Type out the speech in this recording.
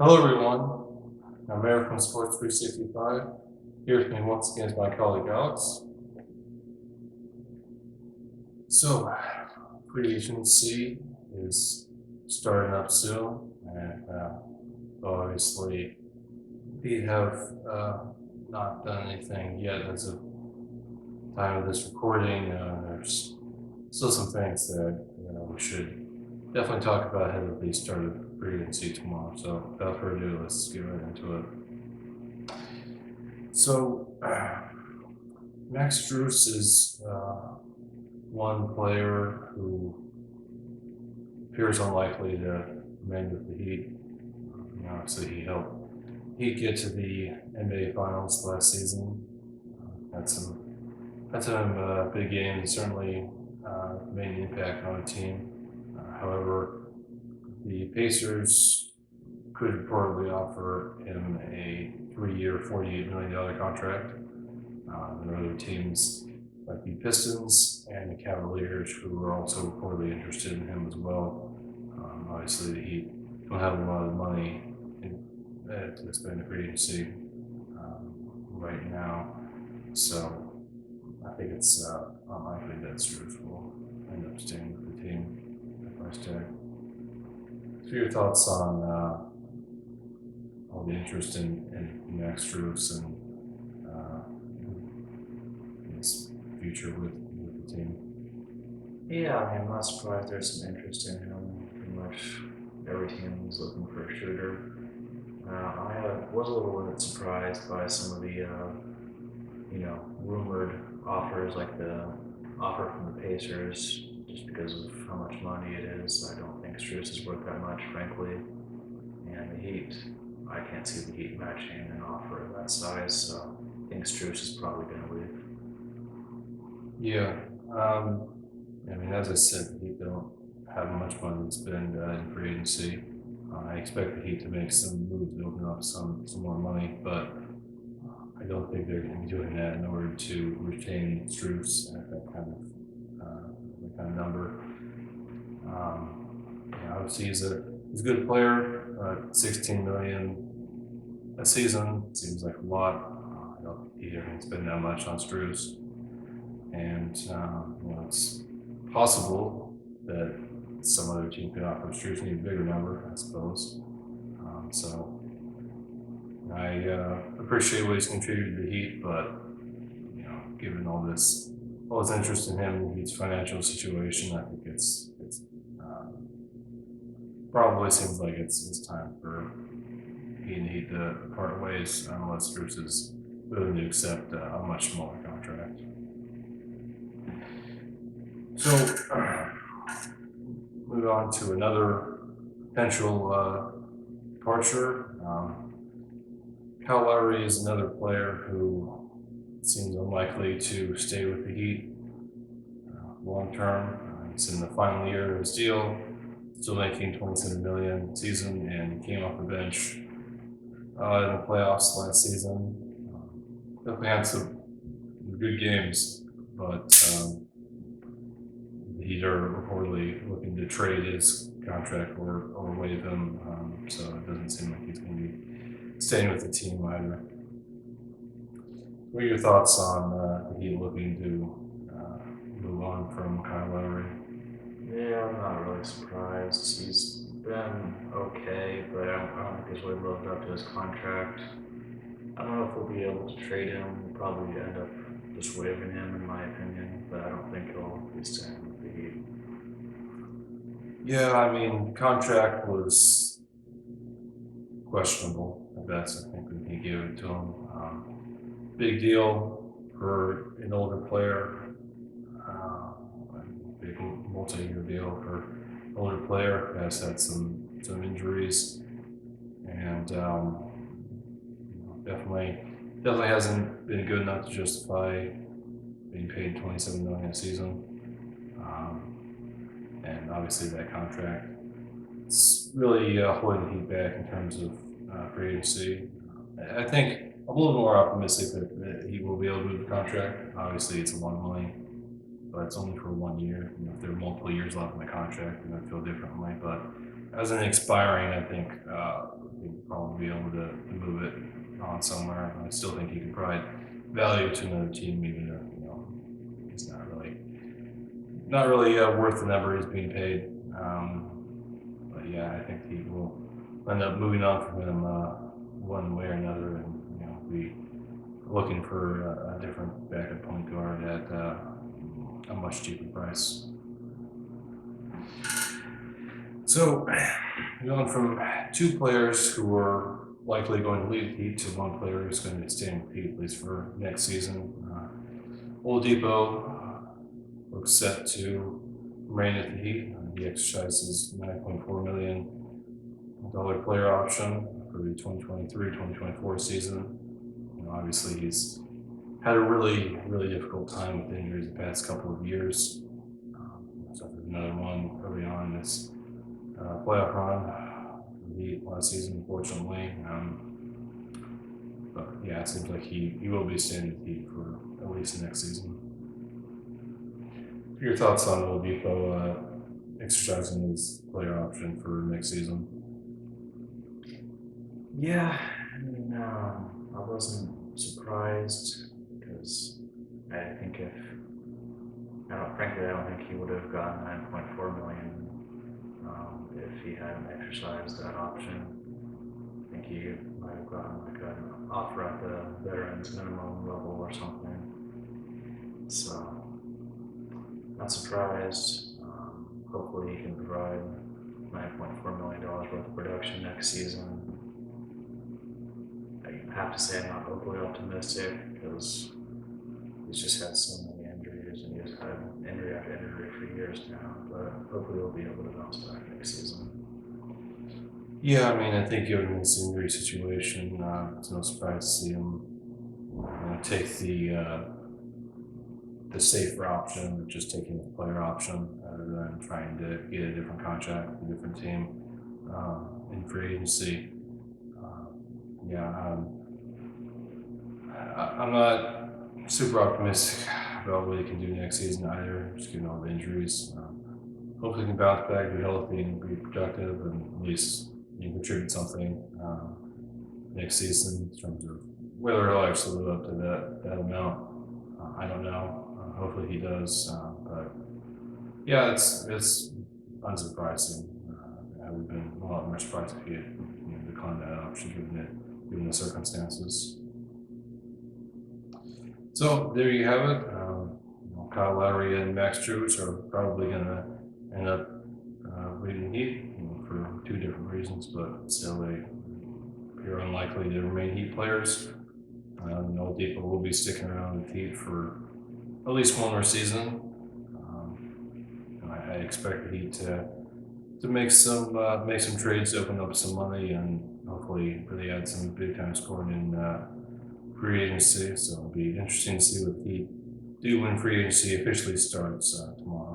Hello everyone, I'm Eric from Sports 365. Here with me once again is my colleague Alex. So, free agency is starting up soon, and obviously we have not done anything yet as of time of this recording. There's still some things that we should definitely talk about ahead of the start of free agency tomorrow. So, without further ado, let's get right into it. So, Max Strus is one player who appears unlikely to remain with the Heat. Obviously, he helped Heat get to the NBA Finals last season. Had some big games. Certainly made an impact on the team. However, the Pacers could reportedly offer him a 3-year, $48 million contract. There are other teams like the Pistons and the Cavaliers who are also reportedly interested in him as well. Obviously, the Heat don't have a lot of money to spend in free agency right now, so I think it's unlikely that Strus will end up staying with the team at price tag. So your thoughts on all the interest in Max Strus and his future with the team? Yeah, I'm not surprised there's some interest in him. Pretty much every team is looking for a shooter. I was a little bit surprised by some of the, rumored offers, like the offer from the Pacers, just because of how much money it is. I don't think Strus is worth that much, frankly. And the Heat, I can't see the Heat matching an offer of that size, so I think Strus is probably going to leave. Yeah. I mean, as I said, the Heat don't have much money to spend in free agency. I expect the Heat to make some moves to open up some more money, but I don't think they're going to be doing that in order to retain Strus at that kind of number. Obviously he's a good player. 16 million a season seems like a lot. I don't think he can spend that much on Strus, and it's possible that some other team could offer Strus a bigger number, I suppose. So I appreciate what he's contributed to the Heat, but given all this interest in him, Heat's financial situation, I think it's probably seems like it's time for he and Heat to part ways unless Strus is willing to accept a much smaller contract. So, move on to another potential departure. Kyle Lowry is another player who seems unlikely to stay with the Heat long term. He's in the final year of his deal, still making $27 million a season, and he came off the bench in the playoffs last season. Definitely had some good games, but the Heat are reportedly looking to trade his contract or waive him, so it doesn't seem like he's going to be staying with the team either. What are your thoughts on the Heat looking to move on from Kyle Lowry? Yeah, I'm not really surprised. He's been okay, but I don't think he's really lived up to his contract. I don't know if we'll be able to trade him. We'll probably end up just waiving him, in my opinion, but I don't think he'll be staying with the Heat. Yeah, I mean, contract was questionable at best. I think when he gave it to him, big deal for an older player, big multi-year deal for an older player who has had some injuries, and definitely hasn't been good enough to justify being paid $27 million a season. And obviously that contract is really holding the Heat back in terms of free agency. I think I'm a little more optimistic that he will be able to move the contract. Obviously, it's a lot of money, but it's only for 1 year. If there are multiple years left in the contract, then I feel differently. But as an expiring, I think he'd probably be able to move it on somewhere. I still think he could provide value to another team, even if he's not really worth the number he's being paid. But yeah, I think he will end up moving on from him one way or another, and be looking for a different backup point guard at a much cheaper price. So, going from two players who are likely going to leave the Heat to one player who's going to stay in the Heat at least for next season. Oladipo looks set to remain at the Heat. He exercises $9.4 million player option for the 2023-2024 season. Obviously, he's had a really difficult time with injuries the past couple of years. Suffered another one early on in this playoff run the last season, unfortunately. But yeah, it seems like he will be staying with the Heat for at least the next season. Your thoughts on Oladipo exercising his player option for next season? Yeah, I mean, I wasn't surprised because I think frankly, I don't think he would have gotten $9.4 million if he hadn't exercised that option. I think he might have gotten like an offer at the veterans minimum level or something. So, not surprised. Hopefully, he can provide $9.4 million worth of production next season. I have to say I'm not overly optimistic because he's just had so many injuries and he's had injury after injury for years now, but hopefully he'll be able to bounce back next season. Yeah, I mean, I think given this injury situation, it's no surprise to see him take the safer option of just taking the player option rather than trying to get a different contract with a different team in free agency. I'm not super optimistic about what he can do next season either, just given all the injuries. Hopefully he can bounce back, be healthy, and be productive, and at least contribute something next season in terms of whether he'll actually live up to that amount. I don't know. Hopefully he does. But yeah, it's unsurprising. I would have been a lot more surprised if he had declined that option given the circumstances. So there you have it. Kyle Lowry and Max Strus are probably going to end up leading the Heat for two different reasons, but still they appear unlikely to remain Heat players. Oladipo will be sticking around with Heat for at least one more season. I expect the Heat to make some trades, open up some money, and hopefully really add some big time scoring in free agency. So it'll be interesting to see what the Heat do when free agency officially starts tomorrow.